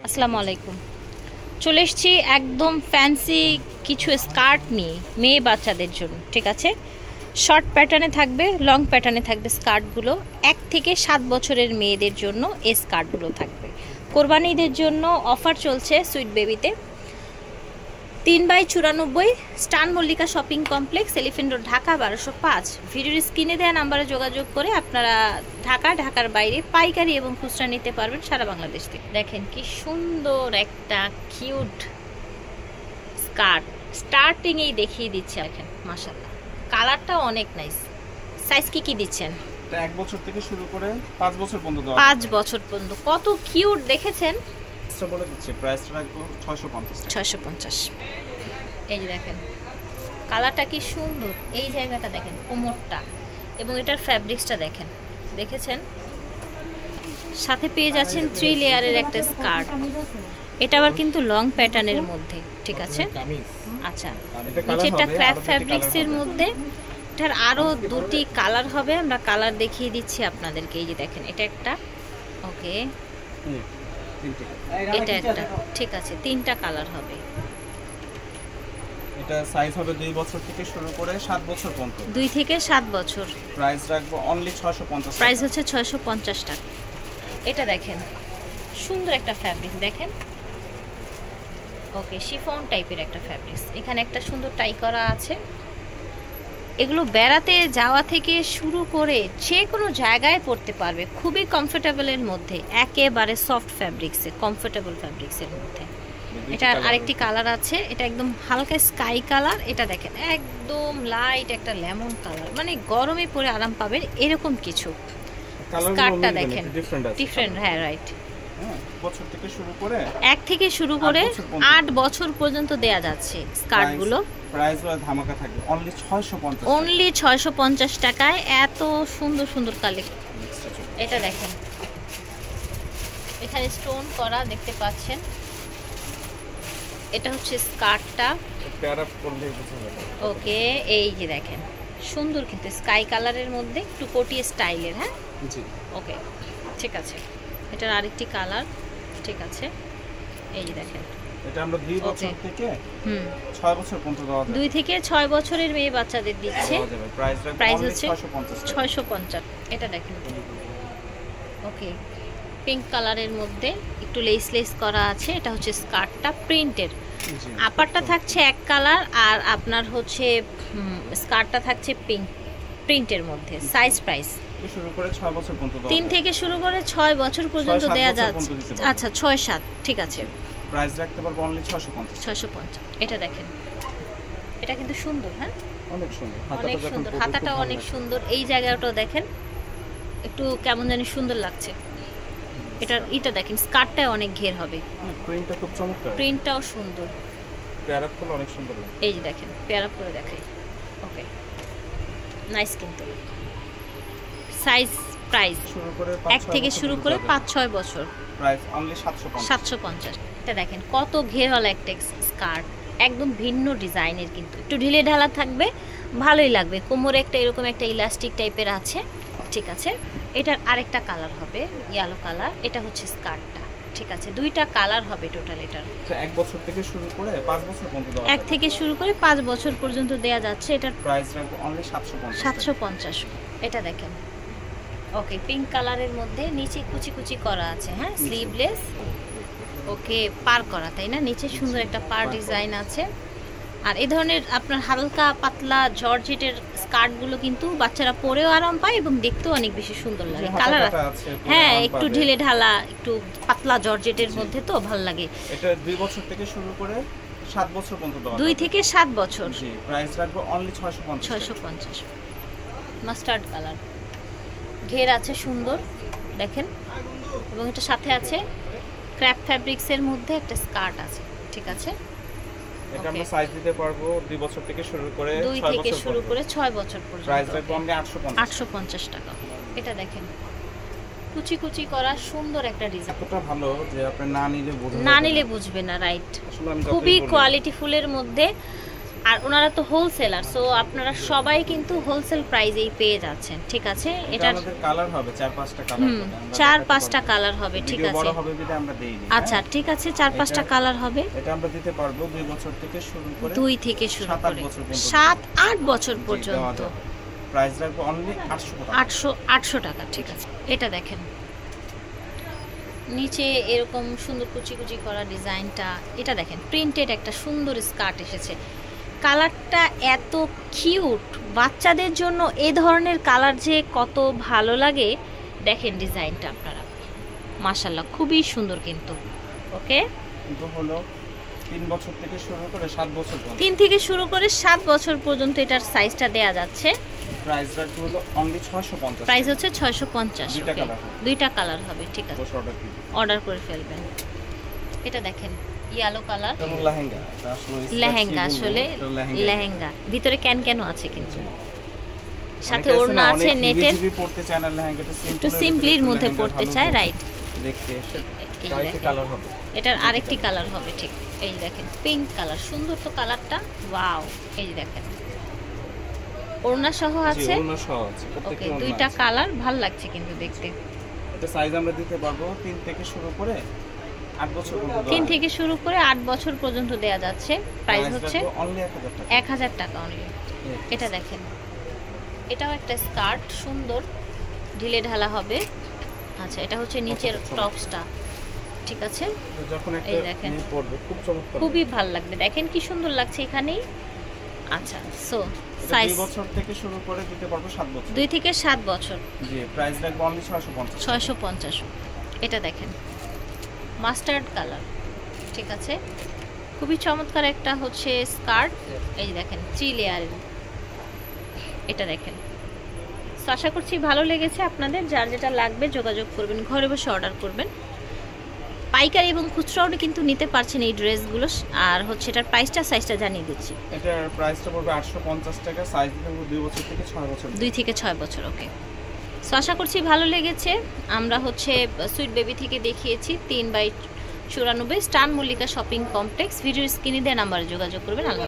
আসসালামু আলাইকুম। চলে এসেছি একদম ফ্যান্সি কিছু স্কার্ট নিয়ে মেয়ে বাচ্চাদের জন্য। ঠিক আছে, শর্ট প্যাটার্নে থাকবে, লং প্যাটার্নে থাকবে স্কার্টগুলো। 1 থেকে 7 বছরের মেয়েদের জন্য এই স্কার্টগুলো থাকবে। কোরবানি ঈদের জন্য অফার চলছে সুইট বেবিতে। 3/94 স্টান Mallika Shopping Complex, Elephant Road, Dhaka 1205। ভিডিওর স্ক্রিনে দেওয়া নাম্বারে যোগাযোগ করে আপনারা ঢাকার বাইরে পাইকারি এবং খুচরা নিতে পারবেন সারা বাংলাদেশ থেকে। দেখেন কি সুন্দর একটা কিউট স্কার্ট, স্টার্টিংয়েই দেখিয়ে দিচ্ছে। দেখেন মাশাআল্লাহ, কালারটা অনেক নাইস। সাইজ কি দিচ্ছেন? 1 বছর থেকে শুরু করে 5 বছর পর্যন্ত। 5 বছর পর্যন্ত। কত কিউট দেখেছেন। বলে দিচ্ছি প্রাইস রাখবো 650। এই যে দেখেন কালারটা কি সুন্দর, এই জায়গাটা দেখেন, কোমরটা এবং এটার ফ্যাব্রিক্সটা দেখেন, দেখেছেন। সাথে পেয়ে যাচ্ছেন 3 লেয়ারের একটা স্কার্ট। এটা আবার কিন্তু লং প্যাটার্নের মধ্যে। ঠিক আছে, আচ্ছা, নিচেরটা ক্র্যাপ ফ্যাব্রিক্সের মধ্যে। এটার আরো 2টি কালার হবে, আমরা কালার দেখিয়ে দিচ্ছি আপনাদেরকে। এই যে দেখেন, এটা একটা, ওকে, এটা একটা, ঠিক আছে, 3টা কালার হবে। এটা সাইজ হবে 2 বছর থেকে শুরু করে 7 বছর পর্যন্ত। 2 থেকে 7 বছর। প্রাইস রাখবো অনলি 650। প্রাইস হচ্ছে 650 টাকা। এটা দেখেন সুন্দর একটা ফ্যাব্রিক, দেখেন, ওকে, শিফন টাইপের একটা ফ্যাব্রিক্স। এখানে একটা সুন্দর টাই করা আছে। এগুলো বেড়াতে যাওয়া থেকে শুরু করে যে কোনো জায়গায় পরতে পারবে, খুবই কমফোর্টেবলের মধ্যে, একেবারে সফট ফ্যাব্রিক্সে, কমফোর্টেবল ফ্যাব্রিক্সের মধ্যে। এটা আরেকটি কালার আছে, এটা একদম হালকা স্কাই কালার। এটা দেখেন একদম লাইট একটা লেমন কালার, মানে গরমে পরে আরাম পাবেন এরকম কিছু। স্কার্টটা দেখেন ডিফারেন্ট, হ্যাঁ রাইট। 1 থেকে শুরু করে 8 বছর পর্যন্ত দেয়া যাচ্ছে স্কার্টগুলো। প্রাইস ধামাকা থাকবে অনলি 650। অনলি 650 টাকায় এত সুন্দর সুন্দর কালেকশন। এটা দেখেন, এখানে স্টোন করা দেখতে পাচ্ছেন। এটা হচ্ছে স্কার্টটা, ওকে। এই যে দেখেন সুন্দর, কিন্তু স্কাই কালারের মধ্যে একটু কোটি স্টাইলের। হ্যাঁ জি, ওকে, ঠিক আছে। এটার আরেকটি কালার, ঠিক আছে। এই যে দেখেন, এটা আমরা 2 বছর থেকে 6 বছর পর্যন্ত দেওয়া যাবে। 2 থেকে 6 বছরের মেয়ে বাচ্চাদের দিচ্ছে। প্রাইস হচ্ছে 650। এটা দেখেন, ওকে, পিঙ্ক কালারের মধ্যে একটু লেস করা আছে। এটা হচ্ছে স্কার্টটা প্রিন্টের। আপারটা থাকছে এক কালার, আর আপনার হচ্ছে স্কার্টটা থাকছে পিঙ্ক প্রিন্টের মধ্যে। সাইজ প্রাইস শুরু করে 6 বছর পর্যন্ত, 3 থেকে শুরু করে 6 বছর পর্যন্ত দেয়া যাচ্ছে। আচ্ছা, 6-7, ঠিক আছে। প্রাইস রাখতে পারবো অনলি 650। এটা দেখেন, এটা কিন্তু সুন্দর। হ্যাঁ, অনেক সুন্দর, অনেক সুন্দর, হাতাটা অনেক সুন্দর। এই জায়গাটাও দেখেন একটু কেমন জানি সুন্দর লাগছে। এটা দেখেন, স্কার্টটা অনেক ঘের হবে, প্রিন্টটা খুব চমৎকার, প্রিন্টটাও সুন্দর, পেয়ার করলে অনেক সুন্দর লাগে। এই যে দেখেন, পেয়ার আপ করে দেখাই, ওকে, নাইস। কিন্তু সাইজ প্রাইস শুরু করে 1 থেকে শুরু করে 5-6 বছর। Price only 750। এটা দেখেন কত ঘেরওয়ালা একটা স্কার্ট, একদম ভিন্ন ডিজাইনের, কিন্তু একটু ঢিলে ঢালা থাকবে, ভালোই লাগবে। কোমরে একটা এরকম একটা ইলাস্টিক টাইপের আছে। ঠিক আছে, এটার আরেকটা কালার হবে ইয়েলো কালার। এটা হচ্ছে স্কার্টটা, ঠিক আছে। 2টা কালার হবে টোটাল। এটার 1 বছর থেকে শুরু করে 5 বছর পর্যন্ত, 1 থেকে শুরু করে 5 বছর পর্যন্ত দেয়া যাচ্ছে। এটার প্রাইস রাখবো অনলি 750। এটা দেখেন, ওকে, পিঙ্ক কালারের মধ্যে নিচে কুচি করা আছে। হ্যাঁ, স্লিভলেস, ওকে, পার করা, তাই না? নিচে সুন্দর একটা পার ডিজাইন আছে। আর এই ধরনের আপনার হালকা পাতলা জর্জেটের স্কার্টগুলো কিন্তু বাচ্চারা পরেও আরাম পায় এবং দেখতেও অনেক বেশি সুন্দর লাগে। কালার আছে, হ্যাঁ, একটু ঢিলে ঢালা, একটু পাতলা জর্জেটের মধ্যে তো ভালো লাগে। এটা 2 বছর থেকে শুরু করে 7 বছর পর্যন্ত, 2 থেকে 7 বছর। জি, প্রাইস রাখবো অনলি 650। মাস্টার্ড কালার, ঘের আছে সুন্দর, দেখেন। এবং এটা সাথে আছে ক্র্যাপ ফ্যাব্রিক্সের মধ্যে একটা স্কার্ট আছে। ঠিক আছে, এটা আমরা সাইজ দিতে পারবো 2 বছর থেকে শুরু করে 2 থেকে শুরু করে 6 বছর পর্যন্ত। প্রাইস রাখবো অনলি 850 টাকা। এটা দেখেন কুচি করা সুন্দর একটা ডিজাইন। এতটা ভালো যে আপনি না নিলে বুঝবেন না, রাইট। খুবই কোয়ালিটি ফুলের মধ্যে আর ওনারা তো হোলসেলার, সো আপনারা সবাই কিন্তু হোলসেল প্রাইসেই পেয়ে যাচ্ছেন। ঠিক আছে, এটা আমাদের কালার হবে 4-5টা কালার হবে, 4-5টা কালার হবে। ঠিক আছে, বড় হবে যদি আমরা দেই। আচ্ছা ঠিক আছে, 4-5টা কালার হবে। এটা আমরা দিতে পারবো 2 বছর থেকে শুরু করে 2 থেকে শুরু করে 7-8 বছর পর্যন্ত। প্রাইস রাখবো অনলি 800 টাকা। 800 টাকা। ঠিক আছে, এটা দেখেন নিচে এরকম সুন্দর কুচি কুচি করা ডিজাইনটা, এটা দেখেন প্রিন্টেড একটা সুন্দর স্কার্ট এসেছে। কালারটা এত কিউট, বাচ্চাদের জন্য এই ধরনের কালার যে কত ভালো লাগে দেখেন ডিজাইনটা আপনারা, মাশাআল্লাহ খুবই সুন্দর কিন্তু। ওকে, কিন্তু হলো 3 বছর থেকে শুরু করে 7 বছর পর্যন্ত, 3 থেকে শুরু করে 7 বছর পর্যন্ত এটার সাইজটা দেয়া যাচ্ছে। প্রাইস রাখবো হলো অনলি 650। প্রাইস হচ্ছে 650। ওকে, 2টা কালার হবে। ঠিক আছে, অর্ডার করে ফেলবেন। এটা দেখেন ইয়েলো কালার, লেহেঙ্গা। লেহেঙ্গা আসলে লেহেঙ্গা, ভিতরে ক্যান ক্যানও আছে কিন্তু, সাথে ওড়না আছে নেটের। পড়তে চায় না লেহেঙ্গাটা, একটু সিম্পলির মধ্যে পড়তে চায়, রাইট। দেখতে চাইতে কালার হবে, এটার আরেকটি কালার হবে। ঠিক, এই দেখেন পিঙ্ক কালার, সুন্দর তো কালারটা, ওয়াও। এই দেখেন ওড়না সহ আছে, ওড়না সহ আছে। ওকে, 2টা কালার ভালো লাগছে কিন্তু দেখতে। এটা সাইজ আমরা দিতে পারবো 3 থেকে শুরু করে 8 বছর পর্যন্ত। 3 থেকে শুরু করে 8 বছর পর্যন্ত দেয়া যাচ্ছে। প্রাইস হচ্ছে অনলি 1000 টাকা। 1000 টাকা অনলি। এটা দেখেন, এটাও একটা স্কার্ট, সুন্দর ঢিলে ঢালা হবে। আচ্ছা, এটা হচ্ছে নিচের টপসটা। ঠিক আছে, যখন একটা নিয়ে পড়বে খুব চমৎকার, খুবই ভালো লাগবে। দেখেন কি সুন্দর লাগছে এখানেই। আচ্ছা, সো সাইজ 2 বছর থেকে শুরু করে দিতে পারবো 7 বছর। 2 থেকে 7 বছর। জি, প্রাইস রাখবো অনলি 650। 650। এটা দেখেন মাস্টার্ড কালার। ঠিক আছে, খুবই চমৎকার একটা হচ্ছে স্কার্ট। এই দেখেন 3 লেয়ারের, এটা দেখেন। তো আশা করছি ভালো লেগেছে আপনাদের। যার যেটা লাগবে যোগাযোগ করবেন, ঘরে বসে অর্ডার করবেন। পাইকারি এবং খুচরাও কিন্তু নিতে পারছেন এই ড্রেসগুলো। আর হচ্ছে এটার প্রাইসটা, সাইজটা জানিয়ে দিচ্ছি। এটার প্রাইসটা পড়বে 850 টাকা, সাইজ দেবো 2 বছর থেকে 6 বছর। 2 থেকে 6 বছর। ওকে, সো আশা করছি ভালো লেগেছে। আমরা হচ্ছে সুইট বেবি থেকে দেখিয়েছি 3/94 স্টান মল্লিকা শপিং কমপ্লেক্স। ভিডিওর স্ক্রিনে দেওয়া নাম্বারে যোগাযোগ করবেন। আল্লাহ।